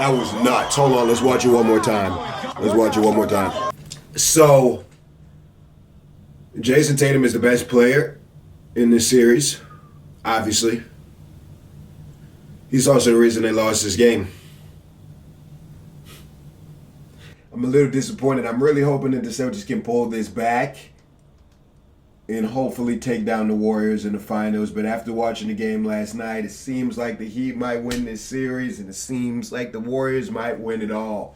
That was nuts. Hold on, let's watch it one more time. Let's watch it one more time. So, Jason Tatum is the best player in this series, obviously. He's also the reason they lost this game. I'm a little disappointed. I'm really hoping that the Celtics can pull this back and hopefully take down the Warriors in the finals. But after watching the game last night, it seems like the Heat might win this series, and it seems like the Warriors might win it all.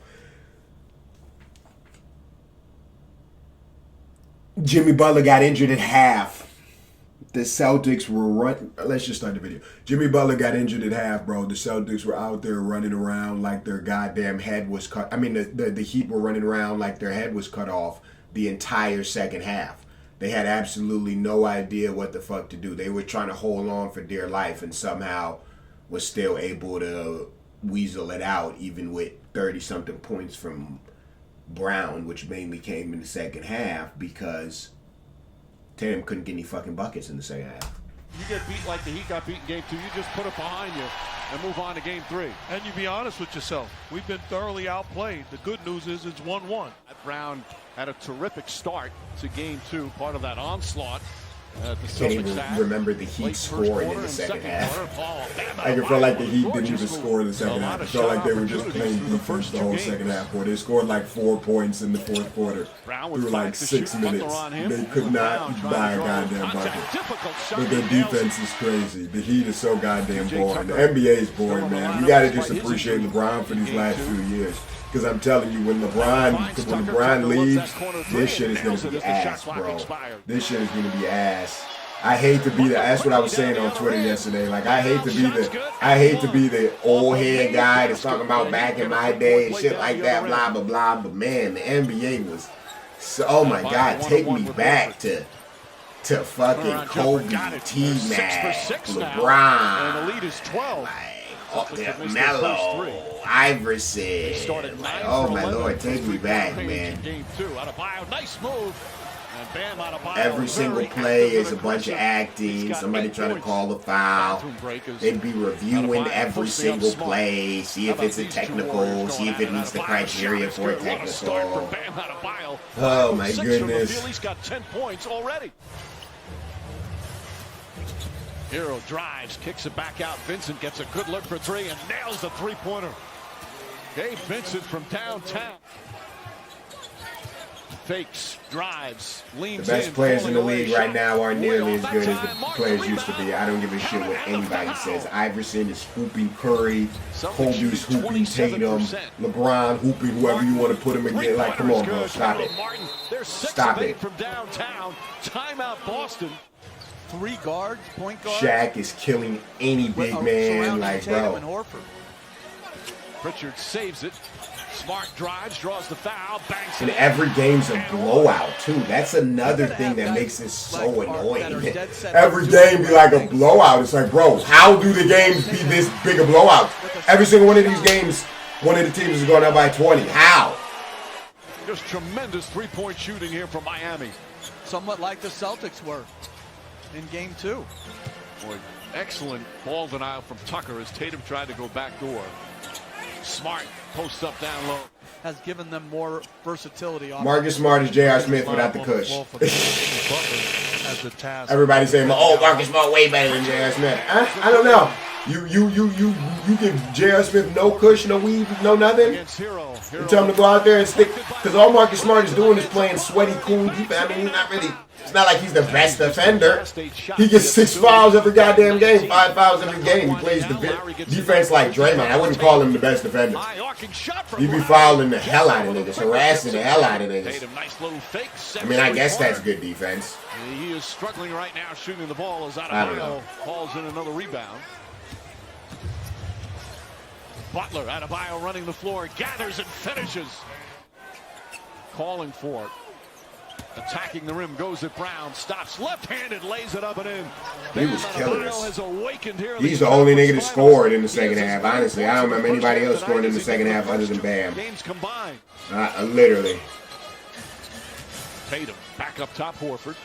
Jimmy Butler got injured at half. The Celtics were let's just start the video. Jimmy Butler got injured at half, bro. The Celtics were out there running around like their goddamn head was cut. I mean, the Heat were running around like their head was cut off the entire second half. They had absolutely no idea what the fuck to do. They were trying to hold on for dear life and somehow was still able to weasel it out, even with 30-something points from Brown, which mainly came in the second half because Tatum couldn't get any fucking buckets in the second half. You get beat like the Heat got beat in game 2, you just put it behind you and move on to game 3. And you be honest with yourself. We've been thoroughly outplayed. The good news is it's 1-1. Brown had a terrific start to game 2, part of that onslaught. I can't even remember the Heat scoring in the second half. I can feel like the Heat didn't even score in the second half. It felt like they were just playing defense the whole second halch. Boy, they scored like 4 points in the fourth quarter through like 6 minutes. They could not buy a goddamn bucket. But their defense is crazy. The Heat is so goddamn boring. The NBA is boring, man. We gotta just appreciate LeBron for these last few years. Because I'm telling you, when LeBron leaves, this shit is going to be ass, bro. This shit is going to be ass. I hate to be that's what I was saying on Twitter yesterday. Like, I hate to be the old head guy that's talking about back in my day and shit like that, blah, blah, blah. But man, the NBA was so, oh my God, take me back to fucking Kobe, T-Mac, LeBron. And the lead is 12. Melo, Iverson. Oh my Lord, take me back, man. Nice move. Every single play is a bunch of acting. Somebody trying to call the foul. They'd be reviewing every single play, see if it's a technical, see if it meets the criteria for a technical. Oh my goodness. He's got 10 points already. Hero drives, kicks it back out. Vincent gets a good look for 3 and nails the three-pointer. Gabe Vincent from downtown. Fakes, drives, leans in. The best players in the league right now aren't nearly as good as the players used to be. I don't give a shit what anybody says. Iverson is hooping Curry, Kobe's hooping Tatum, LeBron hooping whoever you want to put him again. Like, come on, bro, stop it. Stop it. From downtown, timeout Boston. 3 guards, point guard. Shaq is killing any big man, like, bro. Pritchard saves it. Smart drives, draws the foul, banks And it. every game's a blowout, too. That's another thing that makes it so annoying. Every game be like a blowout. It's like, bro, how do the games be this big a blowout? Every single one of these games, one of the teams is going up by 20. How? Just tremendous three-point shooting here from Miami. Somewhat like the Celtics were in game 2. Boy, excellent ball denial from Tucker as Tatum tried to go back door. Smart post up down low. Has given them more versatility. Marcus Smart is J.R. Smith without the cush. Everybody saying, oh, Marcus Smart way better than J.R. Smith. I don't know. You give J.R. Smith no cush, no weed, no nothing. You tell him to go out there and stick. Because all Marcus Smart is doing is playing sweaty, cool defense. I mean, he's not really. It's not like he's the best defender. He gets 6 fouls every goddamn game, 5 fouls every game. He plays defense like Draymond. I wouldn't call him the best defender. He'd be fouling the hell out of niggas, harassing the hell out of niggas. I mean, I guess that's good defense. He is struggling right now shooting the ball as Adebayo falls in another rebound. Butler, Adebayo running the floor, gathers and finishes. Calling for it. Attacking the rim, goes at Brown, stops left-handed, lays it up and in. He was killing us. He's the only nigga that scored in the second half. Honestly, I don't remember anybody else scoring in the second half other than Bam. Games combined. Literally. Tatum back up top, Horford.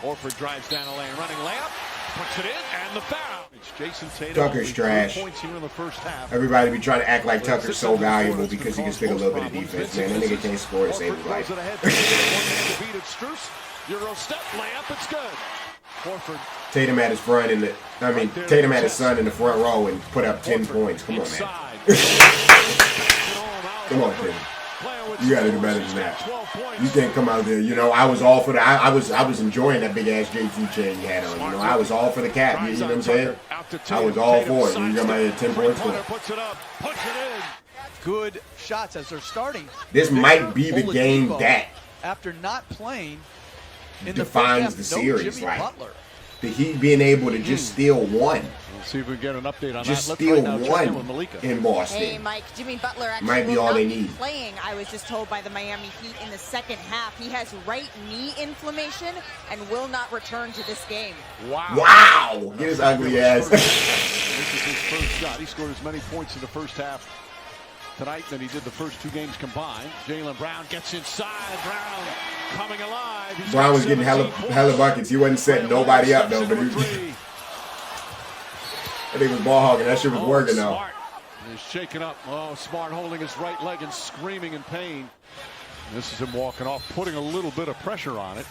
Horford drives down the lane, running layup. puts it in, and the foul. It's Jason Tatum. Tucker's trash. Points here in the first half. Everybody be trying to act like Tucker's so valuable because he can stick a little bit of defense, man. That nigga can't score to save his life. Euro step layup, it's good. Horford. Tatum had his front in the, Tatum had his son in the front row and put up 10 points. Come on, man. Come on, Tatum. You gotta do better than that. You can't come out there. You know, I was all for the. I was enjoying that big ass JT chain you had on. You know, I was all for the cap. You know what I'm saying? I was all for it. You got my 10 points for it. Good shots as they're starting. This might be the game that after not playing in defines the series. Like the Heat being able to just steal one. Let's see if we can get an update on just that. Steal one in Boston. Hey, Mike, Jimmy Butler actually might be all they need. Playing, I was just told by the Miami Heat in the second half. He has right knee inflammation and will not return to this game. Wow. Wow. Get his ugly ass. This is his first shot. He scored as many points in the first half tonight than he did the first 2 games combined. Jaylen Brown gets inside. Brown coming alive. Brown was getting hella buckets. He wasn't setting nobody up, though. But I think it was ball hogging. That shit was working, though. Smart is shaken up. Oh, Smart holding his right leg and screaming in pain. This is him walking off, putting a little bit of pressure on it.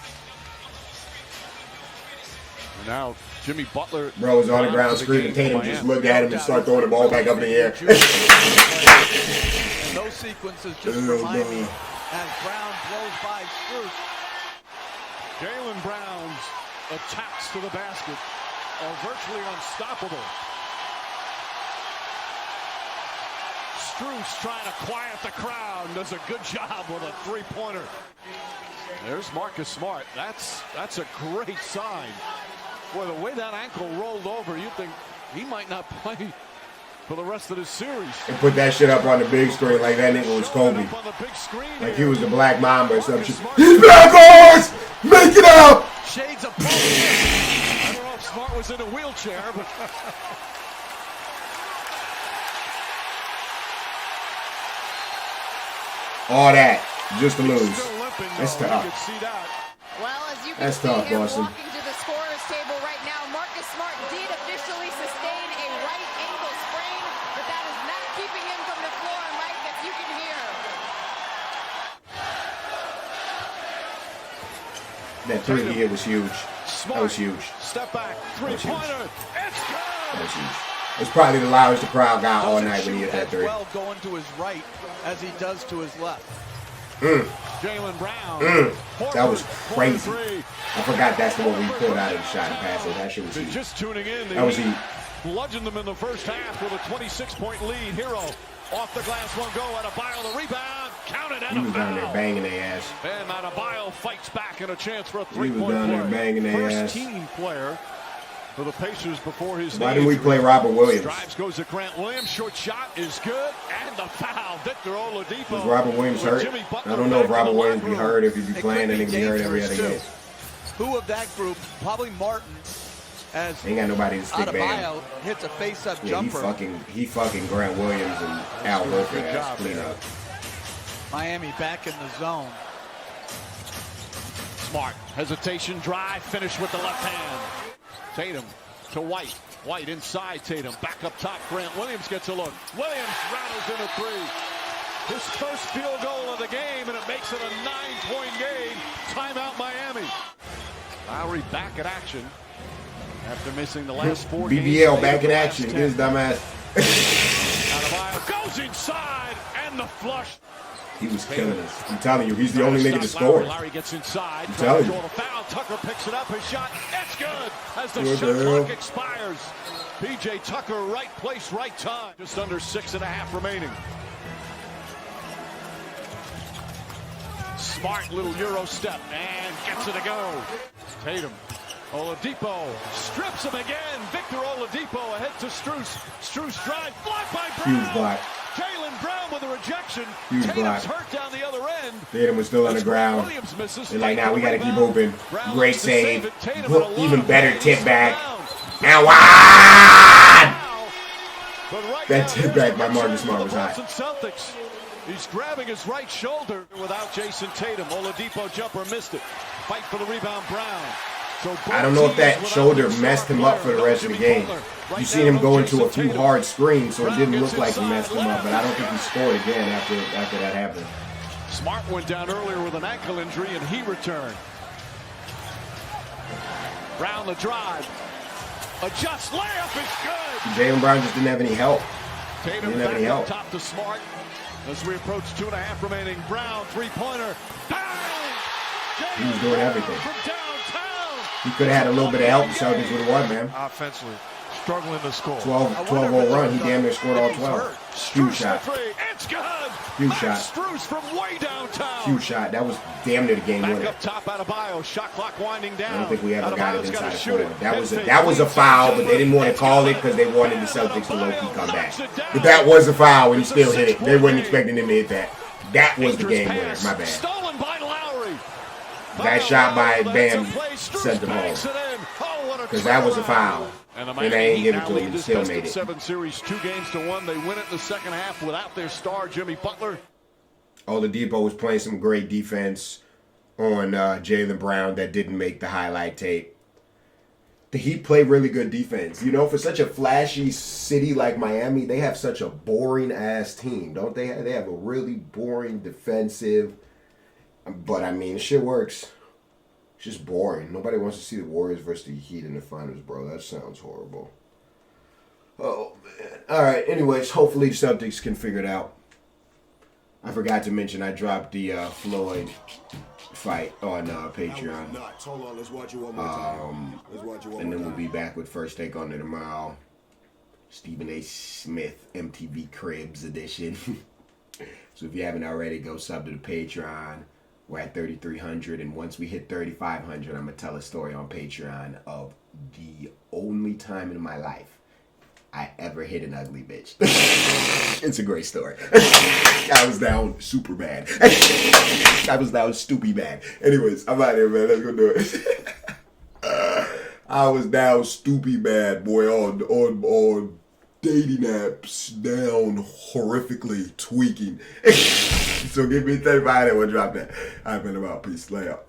And now Jimmy Butler. Bro was on the ground screaming. Tatum just looked at him and started throwing the ball back up in the air. And those sequences just remind me as Brown blows by Strus. Jaylen Brown's attacks to the basket are virtually unstoppable. Strus trying to quiet the crowd, does a good job with a 3-pointer. There's Marcus Smart. That's a great sign. Boy, the way that ankle rolled over, you'd think he might not play for the rest of this series. And put that shit up on the big screen like that nigga was Kobe. Like he was the Black Mamba or some shit. He's back, horse! Make it up! Shades of I don't know if Smart was in a wheelchair, but all that just to lose. That's tough. Well, as you can That's see tough, him Boston. walking to the scorer's table right now, Marcus Smart did officially sustain a right ankle sprain, but that is not keeping him from the floor, Mike, as you can hear. That 3 hit was huge. That was huge. Step back, 3-pointer. That was huge. It's probably the loudest the crowd got all night when he hit that 3. Well, going to his right as he does to his left. Jaylen Brown. That was crazy. I forgot that's the one we pulled out of the shot and passed it. That shit was huge. Just tuning in. That was huge. Bludgeoned them in the first half with a 26-point lead. Hero off the glass, won't go. Adebayo the rebound. Counted and he was down there banging their ass. And Adebayo fights back and a chance for a 3-point play. He was down there banging their ass. First team player for the Pacers before his Why didn't we play Robert Williams? Drives goes to Grant Williams. Short shot is good. And the foul. Victor Oladipo. Was Robert Williams hurt? I don't know if Robert Williams be hurt, if he'd be playing, and he'd be hurt every other game. Who of that group? Probably Martin. As ain't got nobody to stick Bam. Hits a face-up jumper. He fucking Grant Williams and Al Horford ass clean up. Miami back in the zone. Smart. Hesitation, drive, finish with the left hand. Tatum to White. White inside Tatum. Back up top. Grant Williams gets a look. Williams rattles in a 3. His first field goal of the game, and it makes it a 9-point game. Timeout Miami. Lowry back in action after missing the last 4 games. BBL back in action. His dumbass. Adebayo goes inside, and the flush. He was killing us. I'm telling you, he's the only nigga to score. Larry gets inside. I'm telling you. Foul. Tucker picks it up. His shot. It's good. As the shot clock expires. PJ Tucker, right place, right time. Just under 6.5 remaining. Smart little Euro step and gets it to go. Tatum. Oladipo strips him again. Victor Oladipo ahead to Strus. Strus drive. Blocked by Brown. Huge block. Jaylen Brown with a rejection. Huge Tatum's block. hurt down the other end. Tatum was still on the ground. And like, now we got to keep moving. Great save. Even better tip back. Now wide! That tip back by Marcus Smart was hot. Celtics. He's grabbing his right shoulder without Jason Tatum. Oladipo jumper missed it. Fight for the rebound, Brown. I don't know if that shoulder messed him up for the rest of the game. You seen him go into a few hard screens, so it didn't look like he messed him up, but I don't think he scored again after that happened. Smart went down earlier with an ankle injury, and he returned. Brown the drive. Adjust layup is good. Jaylen Brown just didn't have any help. Tatum Didn't have any back help. up top to Smart. As we approach 2.5 remaining. Brown, three-pointer. He was doing everything. From downtown. He could have had a little bit of help. The Celtics would have won, man. Offensively, struggling to score. 12-0 run. He damn near scored all 12. Huge shot. It's good. Huge shot. Strus from way downtown. Huge shot. That was damn near the game Back winner. up top, Adebayo. Shot clock winding down. I don't think we ever got it Adebayo's inside gotta the shoot floor. it. That was a foul, but they didn't want to call it because they wanted the Celtics to low-key come back. But that was a foul, and he still hit it. They weren't expecting him to hit that. That was the game winner. My bad. Stolen by Lowry. That shot by Bam sent them home. Because that was a foul. And they ain't give it to him. He still made it. 7 series, 2-1. They win it in the second half without their star, Jimmy Butler. Oladipo was playing some great defense on Jaylen Brown that didn't make the highlight tape. The Heat play really good defense. You know, for such a flashy city like Miami, they have such a boring-ass team, don't they? They have a really boring defensive. But, I mean, shit works. It's just boring. Nobody wants to see the Warriors versus the Heat in the finals, bro. That sounds horrible. Oh, man. All right, anyways, hopefully the Celtics can figure it out. I forgot to mention I dropped the Floyd fight on Patreon. And then we'll be back with First Take on it tomorrow. Stephen A. Smith, MTV Cribs edition. So if you haven't already, go sub to the Patreon. We're at 3,300, and once we hit 3,500, I'm going to tell a story on Patreon of the only time in my life I ever hit an ugly bitch. It's a great story. I was down super bad. I was down stupid bad. Anyways, I'm out here, man. Let's go do it. I was down stupid bad, boy, on dating apps, down horrifically tweaking. So give me 35 and we'll drop that. I've been about peace. Lay up.